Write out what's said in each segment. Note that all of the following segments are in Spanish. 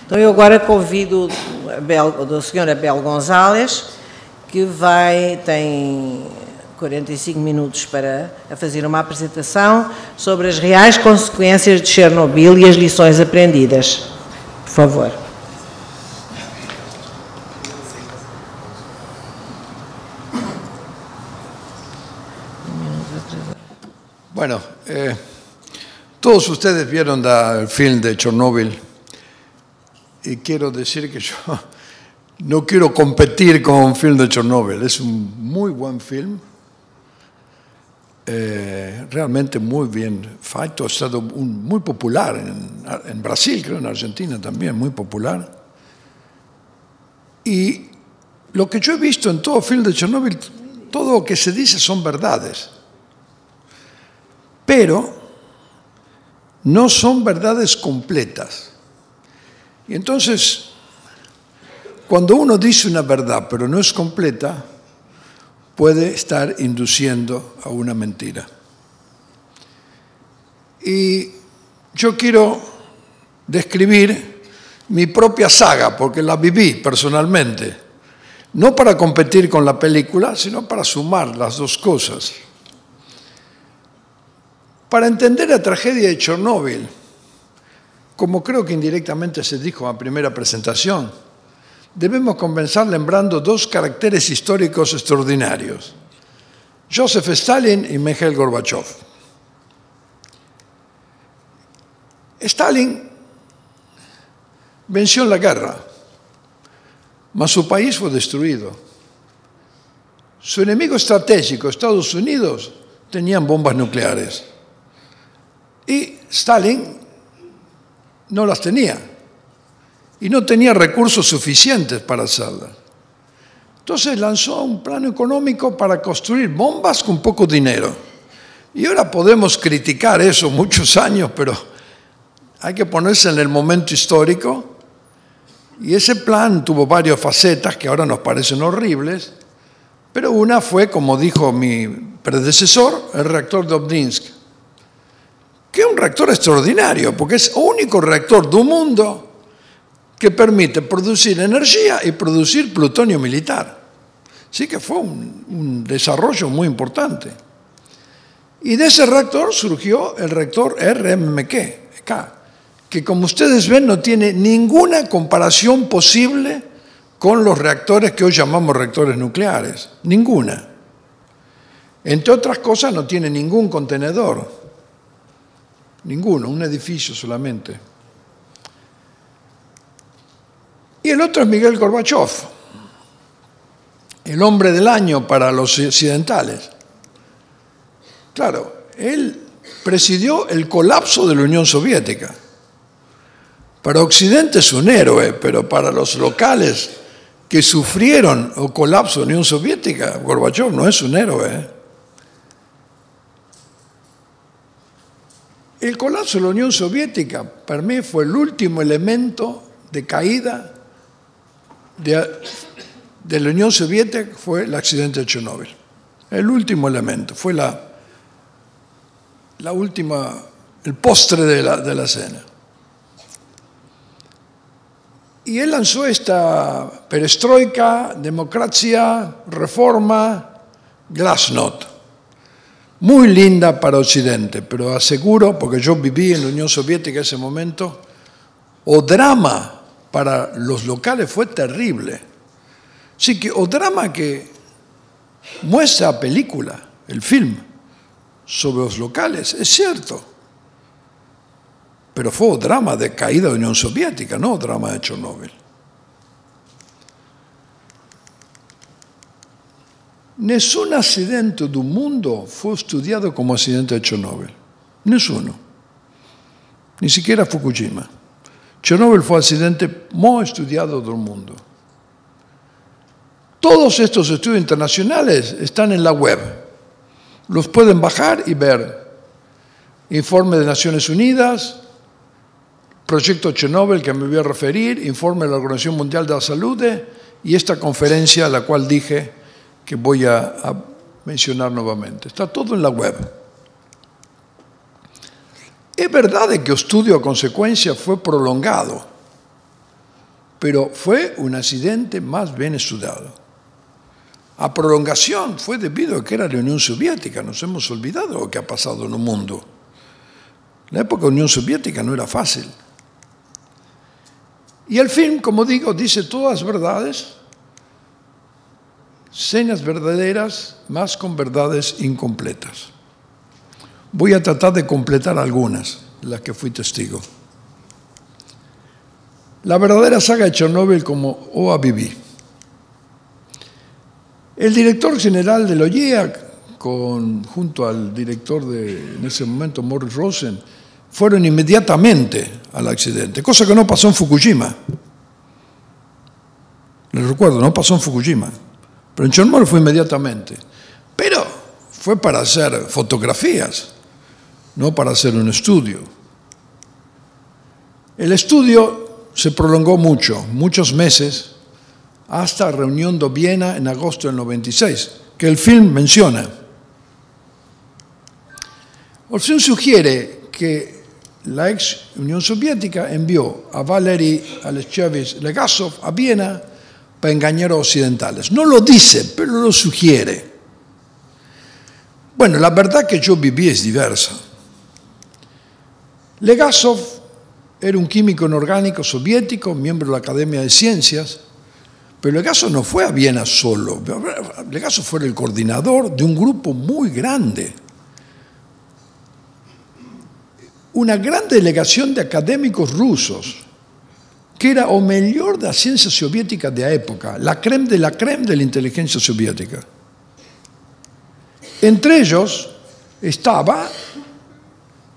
Então eu agora convido a senhora Bel Gonzalez, que tem 45 minutos para fazer uma apresentação sobre as reais consequências de Chernobyl e as lições aprendidas. Por favor. Bueno, todos ustedes vieron el film de Chernobyl y quiero decir que yo no quiero competir con un film de Chernobyl. Es un muy buen film, realmente muy bien hecho. Ha estado muy popular en Brasil, creo, en Argentina también, muy popular. Y lo que yo he visto en todo film de Chernobyl, todo lo que se dice son verdades, pero no son verdades completas. Y entonces, cuando uno dice una verdad pero no es completa, puede estar induciendo a una mentira. Y yo quiero describir mi propia saga, porque la viví personalmente, no para competir con la película, sino para sumar las dos cosas. Para entender la tragedia de Chernobyl, como creo que indirectamente se dijo en la primera presentación, debemos comenzar lembrando dos caracteres históricos extraordinarios: Joseph Stalin y Mikhail Gorbachev. Stalin venció en la guerra, mas su país fue destruido. Su enemigo estratégico, Estados Unidos, tenían bombas nucleares. Y Stalin no las tenía. Y no tenía recursos suficientes para hacerlas. Entonces lanzó un plan económico para construir bombas con poco dinero. Y ahora podemos criticar eso muchos años, pero hay que ponerse en el momento histórico. Y ese plan tuvo varias facetas que ahora nos parecen horribles, pero una fue, como dijo mi predecesor, el reactor de Obninsk, que es un reactor extraordinario, porque es el único reactor del mundo que permite producir energía y producir plutonio militar. Así que fue un desarrollo muy importante. Y de ese reactor surgió el reactor RMK, que como ustedes ven no tiene ninguna comparación posible con los reactores que hoy llamamos reactores nucleares. Ninguna. Entre otras cosas, no tiene ningún contenedor. Ninguno, un edificio solamente. Y el otro es Mikhail Gorbachev, el hombre del año para los occidentales. Claro, él presidió el colapso de la Unión Soviética. Para Occidente es un héroe, pero para los locales que sufrieron el colapso de la Unión Soviética, Gorbachev no es un héroe. El colapso de la Unión Soviética, para mí, fue el último elemento de caída de la Unión Soviética, fue el accidente de Chernobyl. El último elemento, fue la última, el postre de la cena. Y él lanzó esta perestroika, democracia, reforma, glasnost. Muy linda para Occidente, pero aseguro, porque yo viví en la Unión Soviética en ese momento, o drama para los locales fue terrible. Así que o drama que muestra la película, el film, sobre los locales, es cierto. Pero fue un drama de caída de la Unión Soviética, no drama de Chernobyl. Nessun accidente del mundo fue estudiado como accidente de Chernobyl. Nessuno. Ni siquiera Fukushima. Chernobyl fue el accidente más estudiado del mundo. Todos estos estudios internacionales están en la web. Los pueden bajar y ver. Informe de Naciones Unidas, Proyecto Chernobyl, que me voy a referir, informe de la Organización Mundial de la Salud y esta conferencia a la cual dije que voy a mencionar nuevamente. Está todo en la web. Es verdad que el estudio a consecuencia fue prolongado. pero fue un accidente más bien estudiado. A prolongación fue debido a que era la Unión Soviética. Nos hemos olvidado lo que ha pasado en el mundo. La época de la Unión Soviética no era fácil. Y el film, como digo, dice todas las verdades, señas verdaderas, más con verdades incompletas. Voy a tratar de completar algunas, las que fui testigo. La verdadera saga de Chernóbil como OAVV. El director general de la OIEA, junto al director en ese momento, Morris Rosen, fueron inmediatamente al accidente, cosa que no pasó en Fukushima. Les recuerdo, no pasó en Fukushima, pero en Chernobyl fue inmediatamente. Pero fue para hacer fotografías, no para hacer un estudio. El estudio se prolongó muchos meses, hasta la reunión de Viena en agosto del 96, que el film menciona. El film sugiere que la ex Unión Soviética envió a Valery Alexeyevich Legasov a Viena para engañar a occidentales. No lo dice, pero lo sugiere. Bueno, la verdad que yo viví es diversa. Legasov era un químico inorgánico soviético, miembro de la Academia de Ciencias, pero Legasov no fue a Viena solo. Legasov fue el coordinador de un grupo muy grande. Una gran delegación de académicos rusos, que era o mejor de la ciencia soviética de la época, la crème de la inteligencia soviética. Entre ellos estaba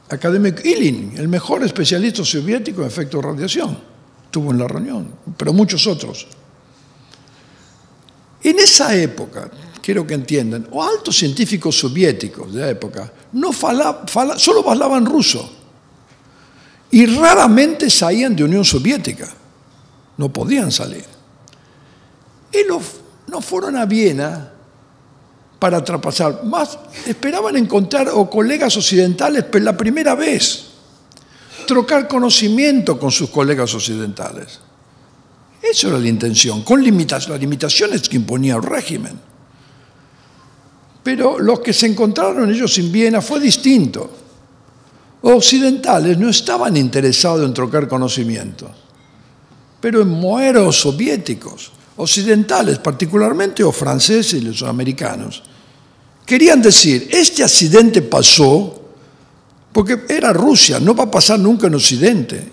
académico Ilyin, el mejor especialista soviético en efectos de radiación. Estuvo en la reunión, pero muchos otros. En esa época, quiero que entiendan, los altos científicos soviéticos de la época solo hablaban ruso y raramente salían de Unión Soviética. No podían salir. Y no fueron a Viena para traspasar. Más esperaban encontrar colegas occidentales por la primera vez, trocar conocimiento con sus colegas occidentales. Eso era la intención, con las limitaciones que imponía el régimen. Pero los que se encontraron ellos en Viena fue distinto. Los occidentales no estaban interesados en trocar conocimiento, pero en mover a los soviéticos. Occidentales, particularmente los franceses y los americanos, querían decir, este accidente pasó porque era Rusia, no va a pasar nunca en Occidente.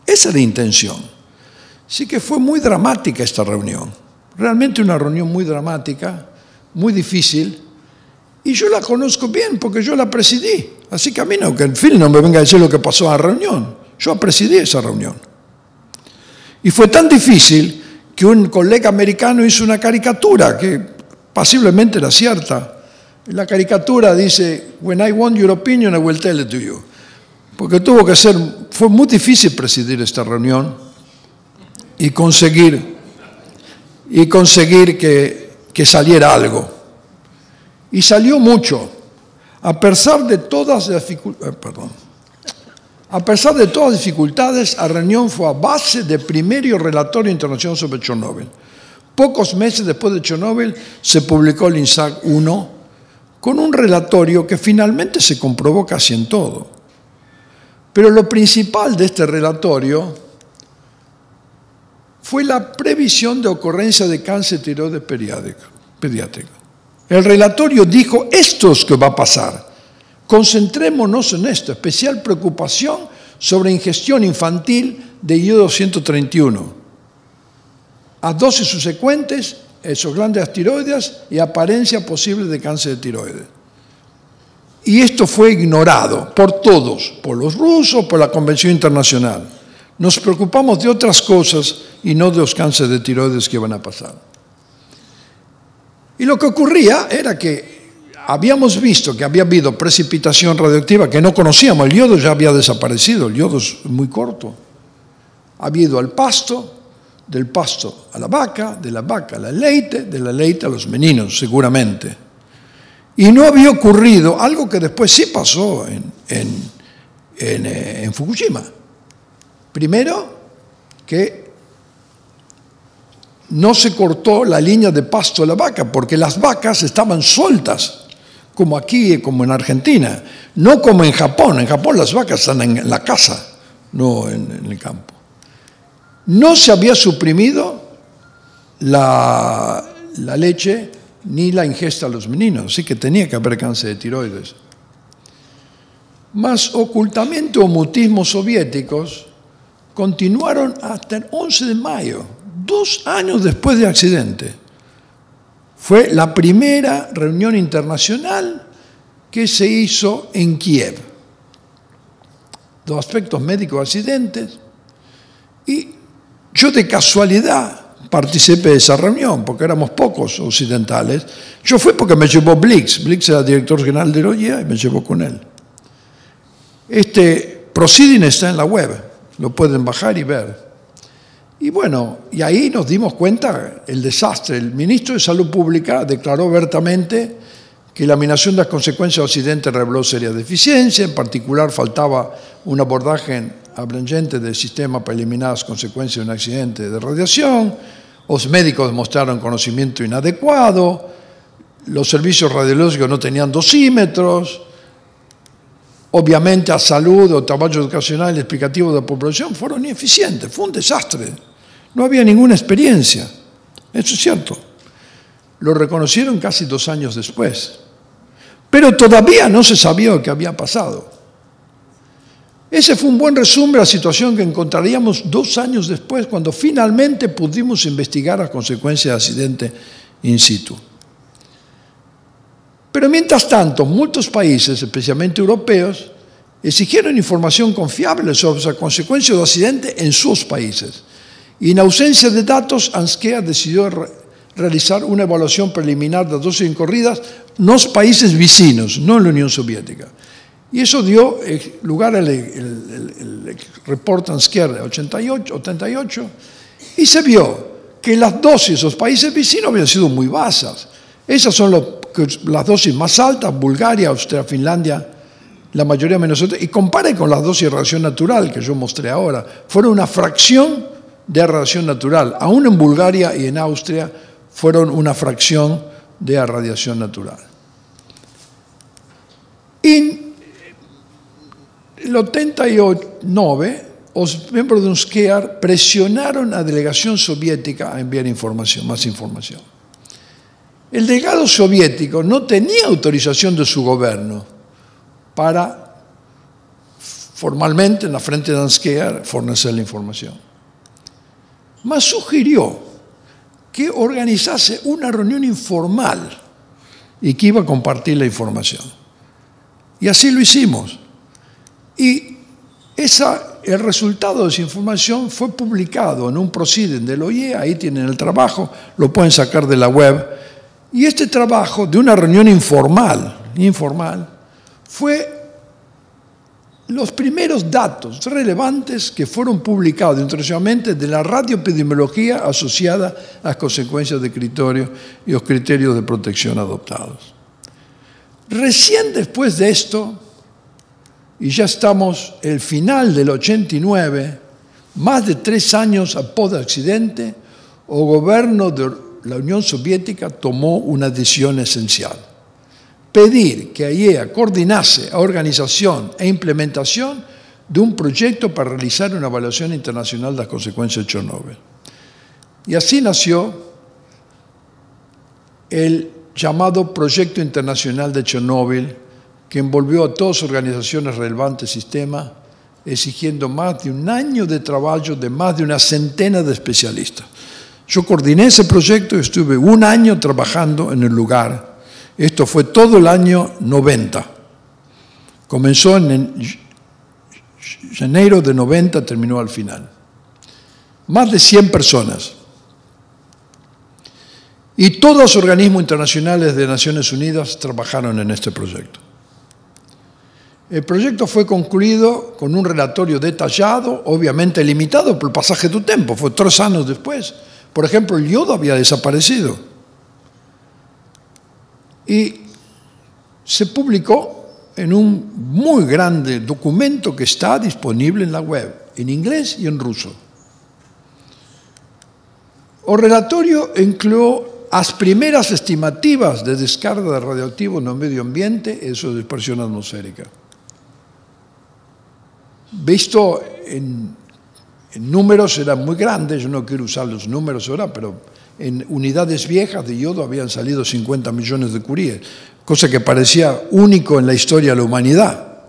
Esa es la intención. Así que fue muy dramática esta reunión, realmente una reunión muy dramática, muy difícil, y yo la conozco bien porque yo la presidí. Así que a mí no, que el film no me venga a decir lo que pasó en la reunión. Yo presidí esa reunión. Y fue tan difícil que un colega americano hizo una caricatura que posiblemente era cierta. La caricatura dice, "When I want your opinion, I will tell it to you". Porque fue muy difícil presidir esta reunión y conseguir que saliera algo. Y salió mucho. A pesar de todas las dificultades, la reunión fue a base del primer relatorio internacional sobre Chernóbil. Pocos meses después de Chernóbil se publicó el INSAC 1 con un relatorio que finalmente se comprobó casi en todo. Pero lo principal de este relatorio fue la previsión de ocurrencia de cáncer de tiroides pediátrico. El relatorio dijo, esto es lo que va a pasar. Concentrémonos en esto, especial preocupación sobre ingestión infantil de iodo 131, a dosis subsecuentes, esos glándulas tiroides y apariencia posible de cáncer de tiroides. Y esto fue ignorado por todos, por los rusos, por la Convención Internacional. Nos preocupamos de otras cosas y no de los cánceres de tiroides que van a pasar. Y lo que ocurría era que habíamos visto que había habido precipitación radioactiva que no conocíamos. El yodo ya había desaparecido, el yodo es muy corto. Había ido al pasto, del pasto a la vaca, de la vaca al leite, de la leite a los meninos, seguramente. Y no había ocurrido algo que después sí pasó en Fukushima. Primero, que no se cortó la línea de pasto de la vaca, porque las vacas estaban sueltas, como aquí, como en Argentina, no como en Japón. En Japón las vacas están en la casa, no en el campo. No se había suprimido la leche ni la ingesta a los meninos, así que tenía que haber cáncer de tiroides. Mas ocultamiento o mutismo soviéticos continuaron hasta el 11 de mayo, 2 años después del accidente. Fue la primera reunión internacional que se hizo en Kiev. Los aspectos médicos accidentes. Y yo de casualidad participé de esa reunión, porque éramos pocos occidentales. Yo fui porque me llevó Blix. Blix era director general de la OEA y me llevó con él. Este proceeding está en la web, lo pueden bajar y ver. Y bueno, y ahí nos dimos cuenta el desastre. El ministro de Salud Pública declaró abiertamente que la eliminación de las consecuencias del accidente reveló serias deficiencias, en particular faltaba un abordaje abrangente del sistema para eliminar las consecuencias de un accidente de radiación, los médicos demostraron conocimiento inadecuado, los servicios radiológicos no tenían dosímetros, obviamente a salud o trabajo educacional y explicativo de la población fueron ineficientes, fue un desastre, no había ninguna experiencia, eso es cierto. Lo reconocieron casi 2 años después, pero todavía no se sabía lo que había pasado. Ese fue un buen resumen de la situación que encontraríamos 2 años después, cuando finalmente pudimos investigar las consecuencias del accidente in situ. Pero mientras tanto, muchos países, especialmente europeos, exigieron información confiable sobre las consecuencias del accidente en sus países. Y en ausencia de datos, ANSKEA decidió realizar una evaluación preliminar de las dosis incurridas en los países vecinos, no en la Unión Soviética. Y eso dio lugar al reporte ANSKEA de 88, y se vio que las dosis de los países vecinos habían sido muy bajas. Esas son las dosis más altas: Bulgaria, Austria, Finlandia, la mayoría menos altas. Y compare con las dosis de radiación natural que yo mostré ahora. Fueron una fracción de radiación natural. Aún en Bulgaria y en Austria fueron una fracción de radiación natural. En el 89, los miembros de UNSCEAR presionaron a la delegación soviética a enviar información, más información. El delegado soviético no tenía autorización de su gobierno para formalmente en la frente de UNSCEAR fornecer la información. Mas sugirió que organizase una reunión informal y que iba a compartir la información. Y así lo hicimos. Y el resultado de esa información fue publicado en un proceeding de la OEA, ahí tienen el trabajo, lo pueden sacar de la web. Y este trabajo de una reunión informal, fue los primeros datos relevantes que fueron publicados internacionalmente de la radioepidemiología asociada a las consecuencias de criterio y los criterios de protección adoptados. Recién después de esto, y ya estamos el final del 89, más de 3 años después del accidente, el gobierno de la Unión Soviética tomó una decisión esencial: pedir que AIEA coordinase la organización e implementación de un proyecto para realizar una evaluación internacional de las consecuencias de Chernobyl. Y así nació el llamado Proyecto Internacional de Chernobyl, que envolvió a todas las organizaciones relevantes del sistema, exigiendo más de 1 año de trabajo de más de una centena de especialistas. Yo coordiné ese proyecto y estuve 1 año trabajando en el lugar. Esto fue todo el año 90. Comenzó en enero de 90, terminó al final. Más de 100 personas. Y todos los organismos internacionales de Naciones Unidas trabajaron en este proyecto. El proyecto fue concluido con un relatorio detallado, obviamente limitado por el pasaje de tiempo, fue 3 años después. Por ejemplo, el yodo había desaparecido. Y se publicó en un muy grande documento que está disponible en la web, en inglés y en ruso. O relatorio incluyó as primeras estimativas de descarga de radioactivos no medio ambiente e su dispersión atmosférica. Visto en números eran muy grandes, yo no quiero usar los números ahora, pero en unidades viejas de yodo habían salido 50 millones de curíes, cosa que parecía único en la historia de la humanidad.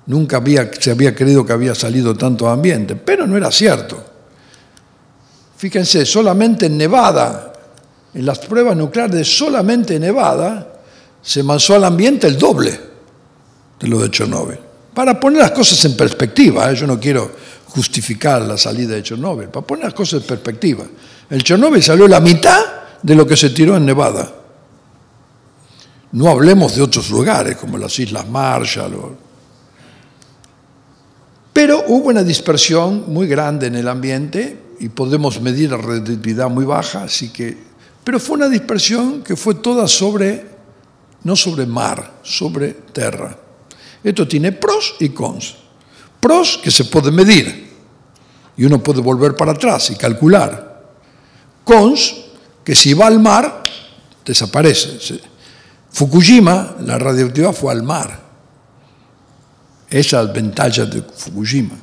Nunca se había creído que había salido tanto ambiente, pero no era cierto. Fíjense, solamente en Nevada, en las pruebas nucleares solamente en Nevada, se lanzó al ambiente el doble de lo de Chernóbil. Para poner las cosas en perspectiva, yo no quiero justificar la salida de Chernóbil, para poner las cosas en perspectiva. El Chernóbil salió la mitad de lo que se tiró en Nevada. No hablemos de otros lugares, como las Islas Marshall. Pero hubo una dispersión muy grande en el ambiente y podemos medir la radioactividad muy baja, pero fue una dispersión que fue toda no sobre mar, sobre tierra. Esto tiene pros y cons. Pros que se puede medir y uno puede volver para atrás y calcular. Cons que si va al mar, desaparece. Fukushima, la radioactividad fue al mar. Esas ventajas de Fukushima.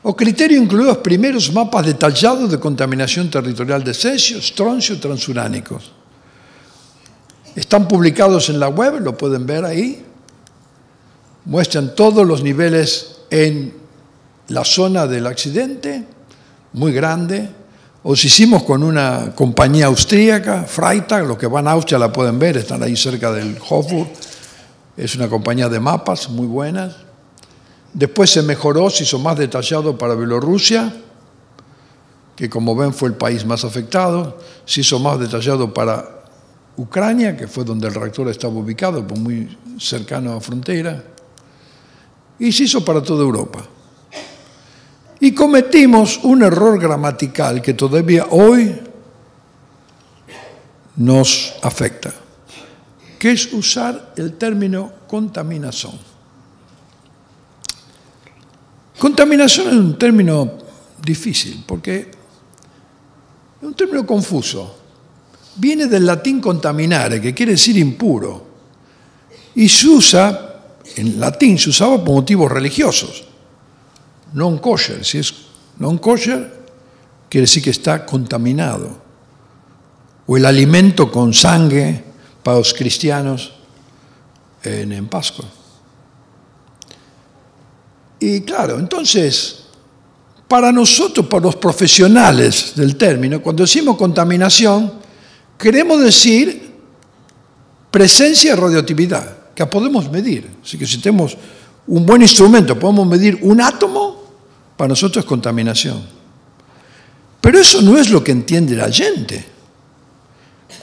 O criterio incluye los primeros mapas detallados de contaminación territorial de cesio, estroncio y transuránicos. Están publicados en la web, lo pueden ver ahí. Muestran todos los niveles en la zona del accidente, muy grande. Os hicimos con una compañía austríaca, Freitag, los que van a Austria la pueden ver, están ahí cerca del Hofburg. Es una compañía de mapas muy buenas. Después se mejoró, se hizo más detallado para Bielorrusia, que como ven fue el país más afectado. Se hizo más detallado para Ucrania, que fue donde el reactor estaba ubicado, pues muy cercano a la frontera. Y se hizo para toda Europa. Y cometimos un error gramatical que todavía hoy nos afecta, que es usar el término contaminación. Contaminación es un término difícil, porque es un término confuso. Viene del latín contaminare, que quiere decir impuro, y se usa, en latín se usaba por motivos religiosos. Non kosher, si es non kosher, quiere decir que está contaminado. O el alimento con sangre para los cristianos en Pascua. Y claro, entonces, para nosotros, para los profesionales del término, cuando decimos contaminación, queremos decir presencia de radioactividad, que podemos medir. Así que si tenemos un buen instrumento, podemos medir un átomo, para nosotros es contaminación. Pero eso no es lo que entiende la gente.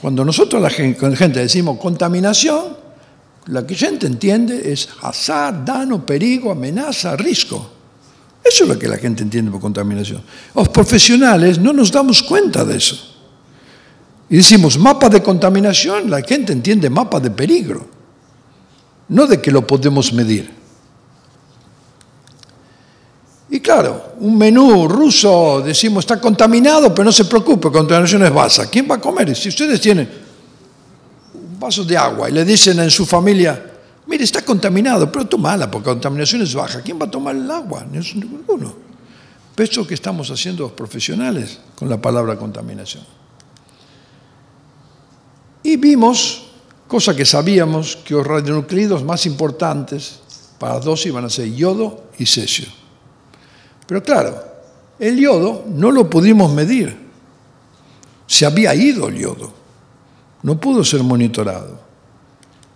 Cuando nosotros la gente decimos contaminación, la que la gente entiende es azar, daño, perigo, amenaza, riesgo. Eso es lo que la gente entiende por contaminación. Los profesionales no nos damos cuenta de eso. Y decimos mapa de contaminación, la gente entiende mapa de peligro, no de que lo podemos medir. Y claro, un menú ruso, decimos, está contaminado, pero no se preocupe, contaminación es baja. ¿Quién va a comer? Si ustedes tienen un vaso de agua y le dicen en su familia, mire, está contaminado, pero tómala porque la contaminación es baja. ¿Quién va a tomar el agua? Ninguno. Pero eso que estamos haciendo los profesionales con la palabra contaminación. Y vimos, cosa que sabíamos, que los radionucleidos más importantes para la dosis van a ser yodo y cesio. Pero claro, el yodo no lo pudimos medir. Se había ido el yodo. No pudo ser monitorado.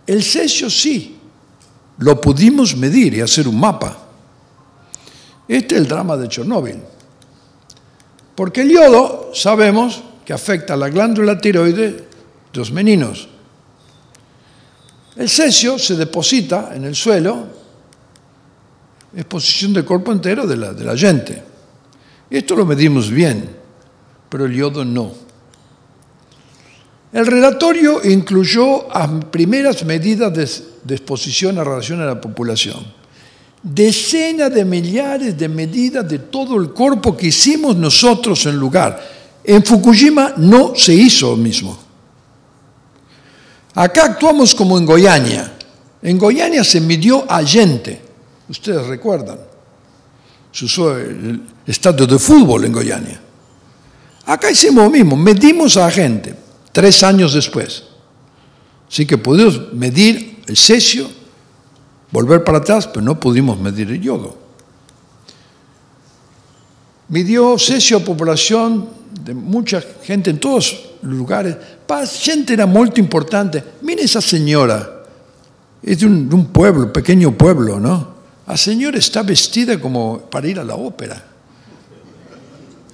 El cesio sí, lo pudimos medir y hacer un mapa. Este es el drama de Chernóbil. Porque el yodo, sabemos que afecta a la glándula tiroides de los meninos. El cesio se deposita en el suelo, exposición del cuerpo entero de la gente. Esto lo medimos bien, pero el yodo no. El relatorio incluyó las primeras medidas de exposición a radiación a la población. decenas de millares de medidas de todo el cuerpo que hicimos nosotros en lugar. En Fukushima no se hizo lo mismo. Acá actuamos como en Goiânia. En Goiânia se midió a gente. Ustedes recuerdan. Se usó el estadio de fútbol en Goiânia. Acá hicimos lo mismo. Medimos a gente 3 años después. Así que pudimos medir el cesio, volver para atrás, pero no pudimos medir el yodo. Midió cesio a población de mucha gente en todos los lugares. Para la gente era muy importante. Mire esa señora, es de un pueblo, pequeño pueblo, ¿no? La señora está vestida como para ir a la ópera.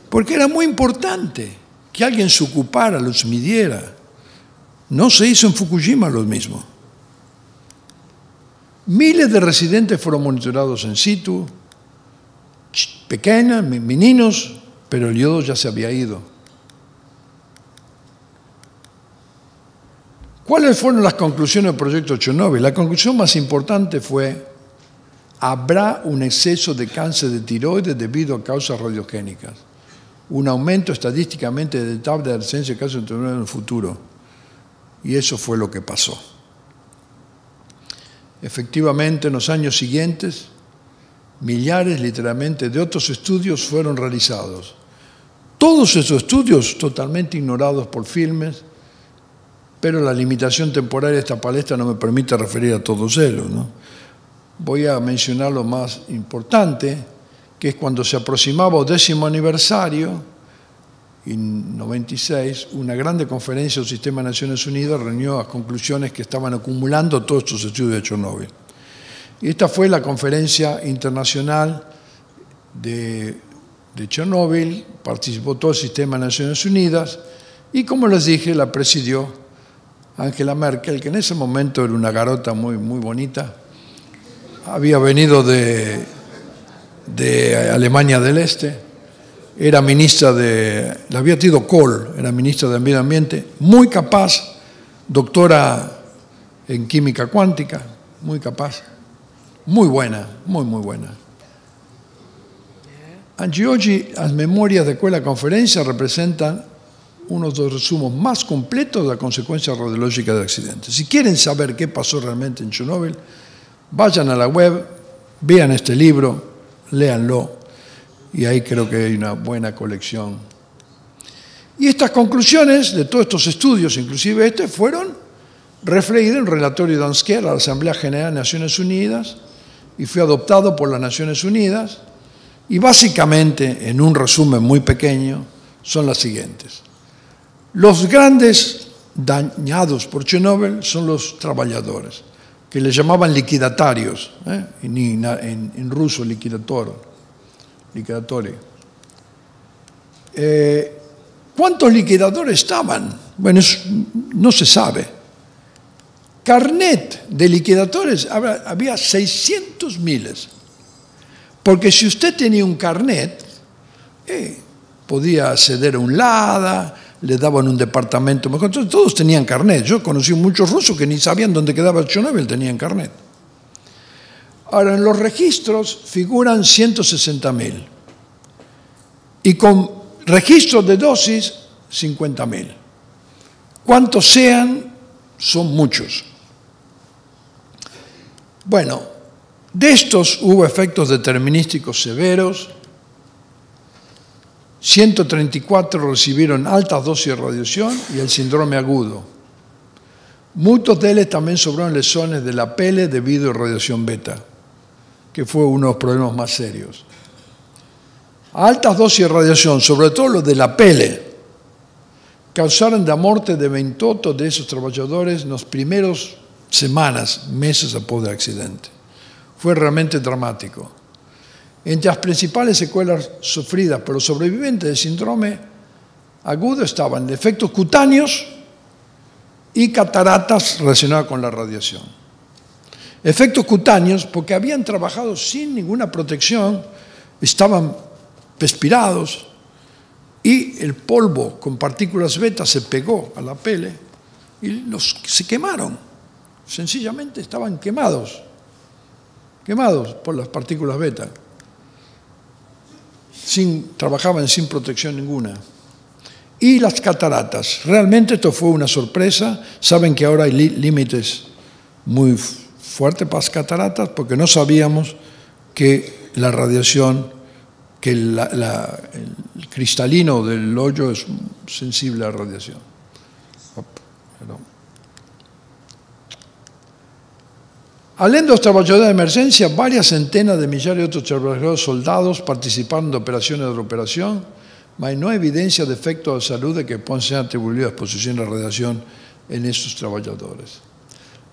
Porque era muy importante que alguien se ocupara, los midiera. No se hizo en Fukushima lo mismo. Miles de residentes fueron monitorados in situ, pequeñas, meninos, pero el yodo ya se había ido. ¿Cuáles fueron las conclusiones del proyecto Chernobyl? La conclusión más importante fue: habrá un exceso de cáncer de tiroides debido a causas radiogénicas, un aumento estadísticamente detectable de la presencia de cáncer de tiroides en el futuro. Y eso fue lo que pasó. Efectivamente, en los años siguientes, millares literalmente de otros estudios fueron realizados. Todos esos estudios totalmente ignorados por filmes, pero la limitación temporal de esta palestra no me permite referir a todos ellos, ¿no? Voy a mencionar lo más importante, que es cuando se aproximaba el 10º aniversario, en 96, una grande conferencia del Sistema de Naciones Unidas reunió las conclusiones que estaban acumulando todos estos estudios de Chernobyl. Y esta fue la conferencia internacional de Chernobyl, participó todo el Sistema de Naciones Unidas y, como les dije, la presidió Angela Merkel, que en ese momento era una garota muy, muy bonita. Había venido de Alemania del Este. Era ministra le había tenido Kohl, era ministra de Medio Ambiente, muy capaz, doctora en química cuántica, muy capaz, muy buena, muy, muy buena. Anche oggi las memorias de quella conferencia representan uno de los resumos más completos de la consecuencia radiológica del accidente. Si quieren saber qué pasó realmente en Chernobyl, vayan a la web, vean este libro, léanlo. Y ahí creo que hay una buena colección. Y estas conclusiones de todos estos estudios, inclusive fueron reflejidas en un relatorio de Ansquer a la Asamblea General de Naciones Unidas y fue adoptado por las Naciones Unidas. Y básicamente, en un resumen muy pequeño, son las siguientes. Los grandes dañados por Chernobyl son los trabajadores, que le llamaban liquidatarios, en ruso liquidatorio. ¿Cuántos liquidadores estaban? Bueno, no se sabe. Carnet de liquidadores había 600.000. Porque si usted tenía un carnet, podía acceder a un LADA, le daban un departamento mejor. Entonces, todos tenían carnet. Yo conocí muchos rusos que ni sabían dónde quedaba Chernobyl, tenían carnet. Ahora, en los registros figuran 160.000 y con registros de dosis 50.000. ¿Cuántos sean? Son muchos. Bueno, de estos hubo efectos determinísticos severos, 134 recibieron altas dosis de radiación y el síndrome agudo. Muchos de ellos también sobraron lesiones de la piel debido a radiación beta, que fue uno de los problemas más serios. Altas dosis de radiación, sobre todo los de la piel, causaron la muerte de 28 de esos trabajadores en las primeras semanas, meses después del accidente. Fue realmente dramático. Entre las principales secuelas sufridas por los sobrevivientes del síndrome agudo estaban defectos cutáneos y cataratas relacionadas con la radiación. Efectos cutáneos porque habían trabajado sin ninguna protección, estaban respirados y el polvo con partículas beta se pegó a la piel y se quemaron. Sencillamente estaban quemados. quemados por las partículas beta. Trabajaban sin protección ninguna. Y las cataratas. Realmente esto fue una sorpresa. Saben que ahora hay límites muy fuertes para las cataratas porque no sabíamos que la radiación, que el cristalino del hoyo es sensible a la radiación. Além dos trabajadores de emergencia, varias centenas de millares de otros trabajadores soldados participaron de operaciones de operación, mas no hay evidencia de efectos de salud de que puedan ser atribuidos a exposición a radiación en esos trabajadores.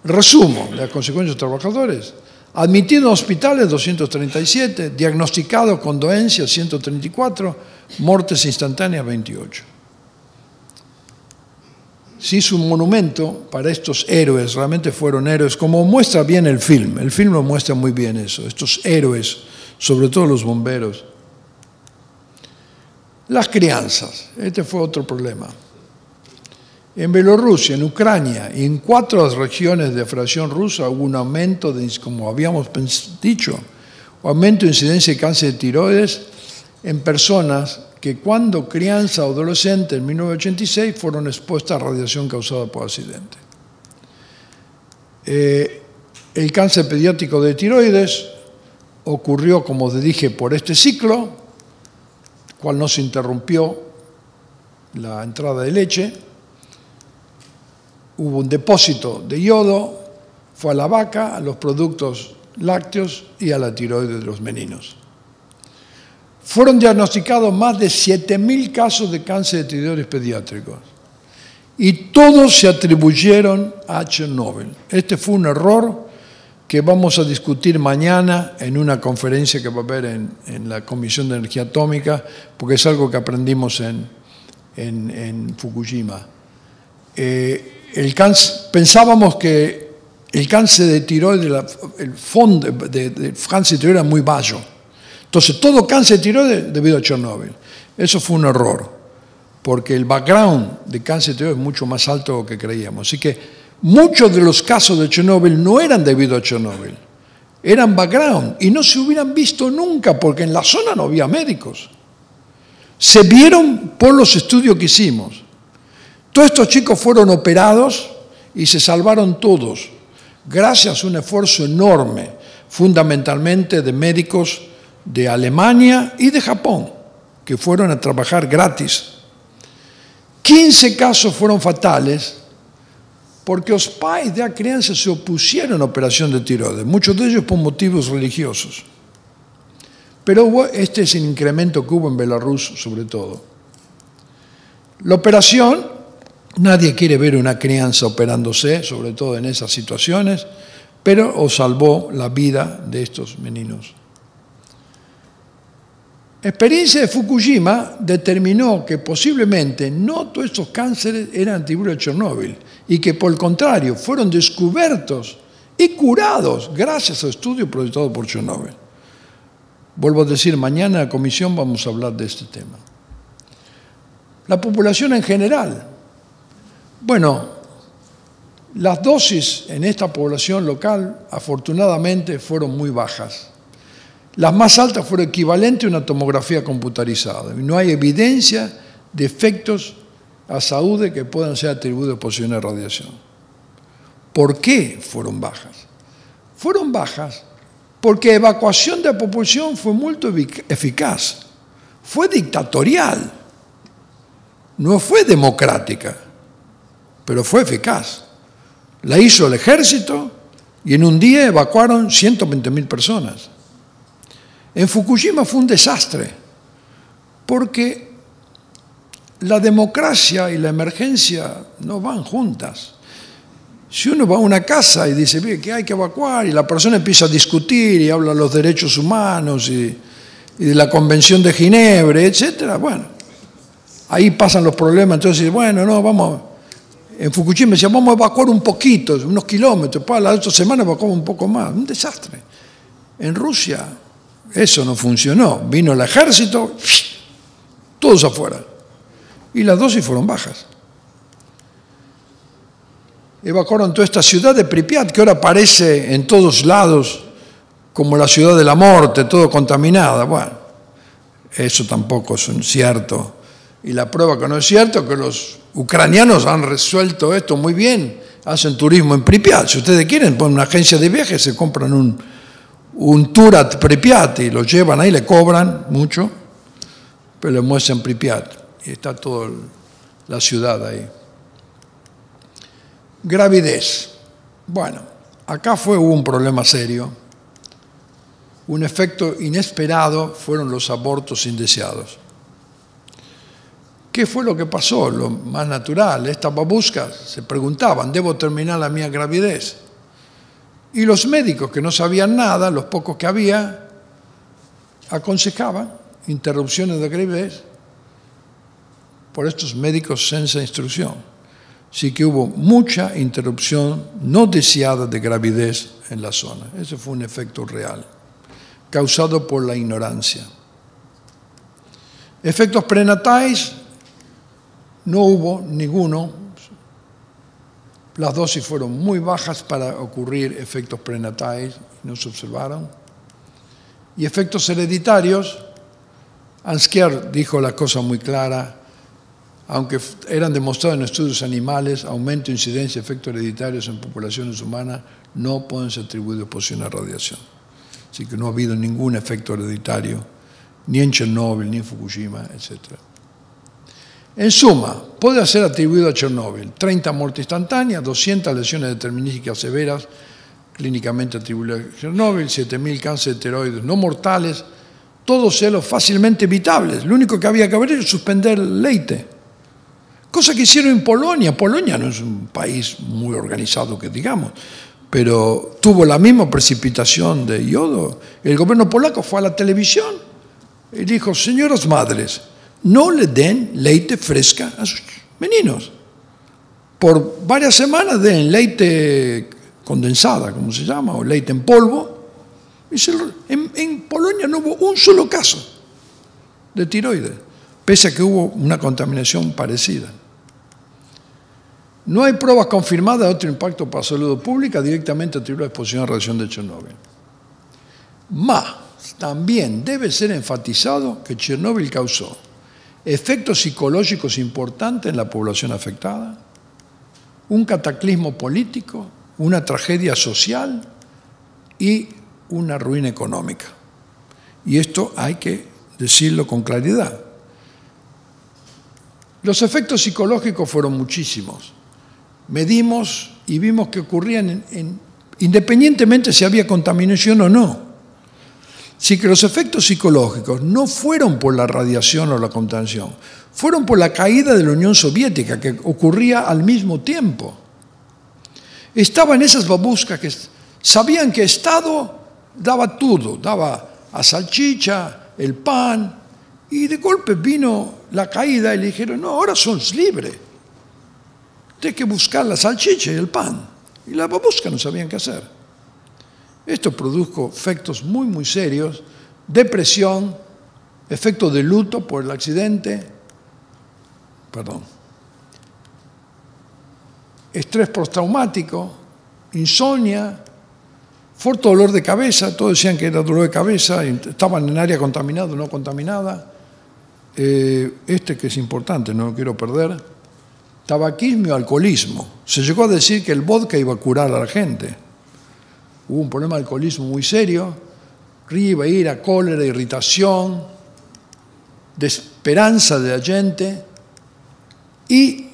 Resumo de las consecuencias de los trabajadores. Admitidos en hospitales 237, diagnosticados con doencias 134, muertes instantáneas 28. Se hizo un monumento para estos héroes, realmente fueron héroes, como muestra bien el film lo muestra muy bien eso, estos héroes, sobre todo los bomberos. Las crianzas, este fue otro problema. En Bielorrusia, en Ucrania y en 4 regiones de Federación Rusa hubo un aumento, como habíamos dicho, aumento de incidencia de cáncer de tiroides en personas que cuando crianza o adolescente en 1986 fueron expuestas a radiación causada por accidente. El cáncer pediátrico de tiroides ocurrió, como te dije, por este ciclo, cual no se interrumpió la entrada de leche. Hubo un depósito de yodo, fue a la vaca, a los productos lácteos y a la tiroides de los meninos. Fueron diagnosticados más de 7.000 casos de cáncer de tiroides pediátricos y todos se atribuyeron a Chernóbil. Este fue un error que vamos a discutir mañana en una conferencia que va a haber en la Comisión de Energía Atómica, porque es algo que aprendimos en Fukushima. Pensábamos que el cáncer de tiroides, el fondo de cáncer de tiroides era muy bajo. Entonces, todo cáncer de tiroides debido a Chernóbil. Eso fue un error, porque el background de cáncer de tiroides es mucho más alto de lo que creíamos. Así que muchos de los casos de Chernóbil no eran debido a Chernóbil, eran background y no se hubieran visto nunca, porque en la zona no había médicos. Se vieron por los estudios que hicimos. Todos estos chicos fueron operados y se salvaron todos, gracias a un esfuerzo enorme, fundamentalmente de médicos de Alemania y de Japón, que fueron a trabajar gratis. 15 casos fueron fatales porque los padres de la crianza se opusieron a la operación de tiroides, muchos de ellos por motivos religiosos. Pero este es el incremento que hubo en Belarus sobre todo. La operación, nadie quiere ver una crianza operándose, sobre todo en esas situaciones, pero os salvó la vida de estos meninos. La experiencia de Fukushima determinó que posiblemente no todos estos cánceres eran atribuidos a Chernóbil y que por el contrario fueron descubiertos y curados gracias al estudio proyectado por Chernóbil. Vuelvo a decir, mañana en la comisión vamos a hablar de este tema. La población en general. Bueno, las dosis en esta población local afortunadamente fueron muy bajas. Las más altas fueron equivalentes a una tomografía computarizada. Y no hay evidencia de efectos a salud que puedan ser atribuidos a exposición a radiación. ¿Por qué fueron bajas? Fueron bajas porque la evacuación de la población fue muy eficaz. Fue dictatorial. No fue democrática, pero fue eficaz. La hizo el ejército y en un día evacuaron 120.000 personas. En Fukushima fue un desastre, porque la democracia y la emergencia no van juntas. Si uno va a una casa y dice que hay que evacuar, y la persona empieza a discutir y habla de los derechos humanos y de la Convención de Ginebra, etc., bueno, ahí pasan los problemas. Entonces, bueno, no, vamos. En Fukushima decía, vamos a evacuar un poquito, unos kilómetros, para la otra semana evacuamos un poco más. Un desastre. En Rusia eso no funcionó. Vino el ejército, todos afuera. Y las dosis fueron bajas. Evacuaron toda esta ciudad de Pripyat, que ahora aparece en todos lados como la ciudad de la muerte, todo contaminada. Bueno, eso tampoco es cierto. Y la prueba que no es cierto es que los ucranianos han resuelto esto muy bien. Hacen turismo en Pripyat. Si ustedes quieren, ponen una agencia de viajes, se compran un tour a Pripyat y lo llevan ahí, le cobran mucho, pero le muestran Pripyat. Y está toda la ciudad ahí. Gravidez. Bueno, acá hubo un problema serio. Un efecto inesperado fueron los abortos indeseados. ¿Qué fue lo que pasó? Lo más natural, estas babuscas se preguntaban, ¿debo terminar la mía gravidez? Y los médicos que no sabían nada, los pocos que había, aconsejaban interrupciones de gravidez por estos médicos sin esa instrucción. Así que hubo mucha interrupción no deseada de gravidez en la zona. Ese fue un efecto real, causado por la ignorancia. Efectos prenatales, no hubo ninguno. Las dosis fueron muy bajas para ocurrir efectos prenatales, no se observaron. Y efectos hereditarios, Anskier dijo la cosa muy clara, aunque eran demostrados en estudios animales, aumento, incidencia, efectos hereditarios en poblaciones humanas no pueden ser atribuidos a exposición a radiación. Así que no ha habido ningún efecto hereditario, ni en Chernóbil, ni en Fukushima, etc. En suma, puede ser atribuido a Chernóbil 30 muertes instantáneas, 200 lesiones determinísticas severas, clínicamente atribuibles a Chernóbil, 7.000 cánceres de tiroides no mortales, todos celos fácilmente evitables. Lo único que había que hacer era suspender el leite. Cosa que hicieron en Polonia. Polonia no es un país muy organizado, que digamos, pero tuvo la misma precipitación de yodo. El gobierno polaco fue a la televisión y dijo, señoras madres, no le den leite fresca a sus meninos. Por varias semanas den leite condensada, como se llama, o leite en polvo. Y en Polonia no hubo un solo caso de tiroides, pese a que hubo una contaminación parecida. No hay pruebas confirmadas de otro impacto para la salud pública directamente atribuido a la exposición a radiación de Chernóbil. Mas también debe ser enfatizado que Chernóbil causó efectos psicológicos importantes en la población afectada, un cataclismo político, una tragedia social y una ruina económica. Y esto hay que decirlo con claridad. Los efectos psicológicos fueron muchísimos. Medimos y vimos que ocurrían independientemente si había contaminación o no. Así que los efectos psicológicos no fueron por la radiación o la contaminación, fueron por la caída de la Unión Soviética, que ocurría al mismo tiempo. Estaban esas babuscas que sabían que Estado daba todo, daba a salchicha, el pan, y de golpe vino la caída y le dijeron, no, ahora sos libres, tienes que buscar la salchicha y el pan. Y las babuscas no sabían qué hacer. Esto produjo efectos muy, muy serios, depresión, efectos de luto por el accidente, estrés postraumático, insomnia, fuerte dolor de cabeza, todos decían que era dolor de cabeza, estaban en área contaminada o no contaminada. Que es importante, no lo quiero perder, tabaquismo y alcoholismo. Se llegó a decir que el vodka iba a curar a la gente. Hubo un problema de alcoholismo muy serio, ira, cólera, irritación, desesperanza de la gente y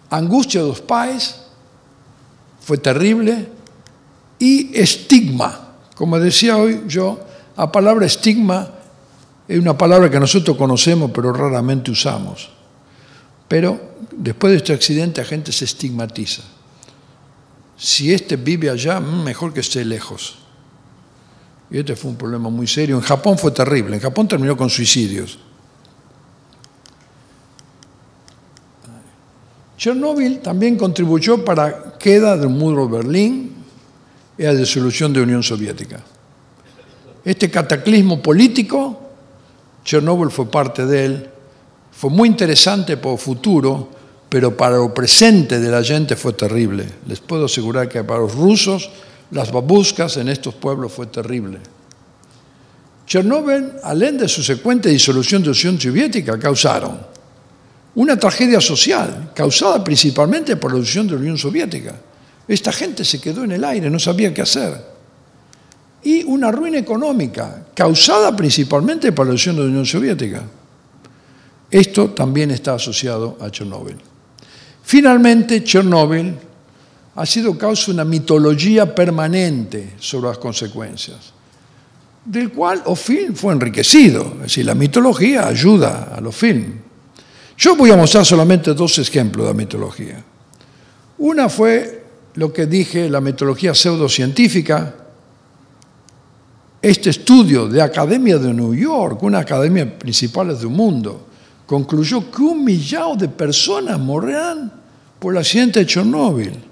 angustia de los pais, fue terrible, y estigma. Como decía hoy yo, la palabra estigma es una palabra que nosotros conocemos pero raramente usamos. Pero después de este accidente la gente se estigmatiza. Si vive allá, mejor que esté lejos. Y este fue un problema muy serio. En Japón fue terrible. En Japón terminó con suicidios. Chernóbil también contribuyó para la queda del muro de Berlín y la disolución de la Unión Soviética. Este cataclismo político, Chernóbil fue parte de él. Fue muy interesante por el futuro, pero para el presente de la gente fue terrible. Les puedo asegurar que para los rusos las babuscas en estos pueblos fue terrible. Chernóbil, além de su secuente disolución de la Unión Soviética, causaron una tragedia social causada principalmente por la disolución de la Unión Soviética. Esta gente se quedó en el aire, no sabía qué hacer. Y una ruina económica causada principalmente por la disolución de la Unión Soviética. Esto también está asociado a Chernóbil. Finalmente, Chernóbil ha sido causa de una mitología permanente sobre las consecuencias, del cual el film fue enriquecido. Es decir, la mitología ayuda a los films. Yo voy a mostrar solamente 2 ejemplos de la mitología. Una fue lo que dije, la mitología pseudocientífica. Este estudio de Academia de New York, una academia principal del mundo, concluyó que 1 millón de personas morirán por el accidente de Chernóbil.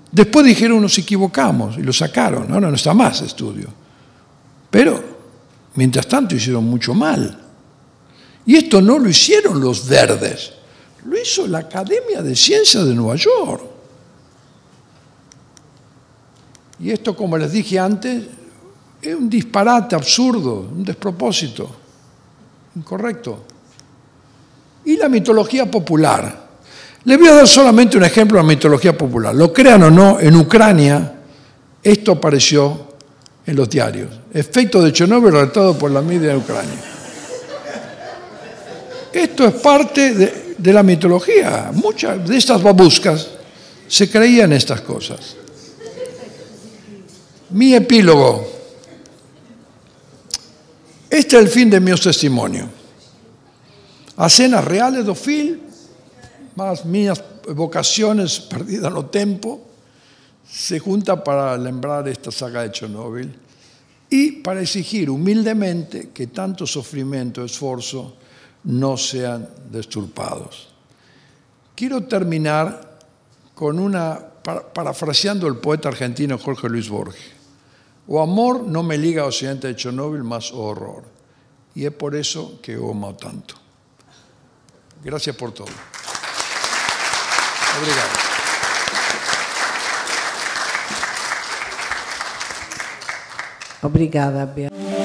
Después dijeron, nos equivocamos, y lo sacaron. Ahora no está más estudio. Pero, mientras tanto, hicieron mucho mal. Y esto no lo hicieron los verdes, lo hizo la Academia de Ciencias de Nueva York. Y esto, como les dije antes, es un disparate absurdo, un despropósito, incorrecto. Y la mitología popular. Les voy a dar solamente un ejemplo de la mitología popular. Lo crean o no, en Ucrania esto apareció en los diarios. Efecto de Chernóbil relatado por la media de Ucrania. Esto es parte de la mitología. Muchas de estas babuscas se creían estas cosas. Mi epílogo. Este es el fin de mi testimonio. As cenas reales do film, más minhas vocaciones perdidas no tempo, se juntan para lembrar esta saga de Chernóbil y para exigir humildemente que tanto sufrimiento y esfuerzo no sean deturpados. Quiero terminar con parafraseando el poeta argentino Jorge Luis Borges. O amor no me liga ao accidente de Chernóbil, más o horror. Y es por eso que yo amo tanto. Gracias por todo. Obrigado. Obrigada, Bel.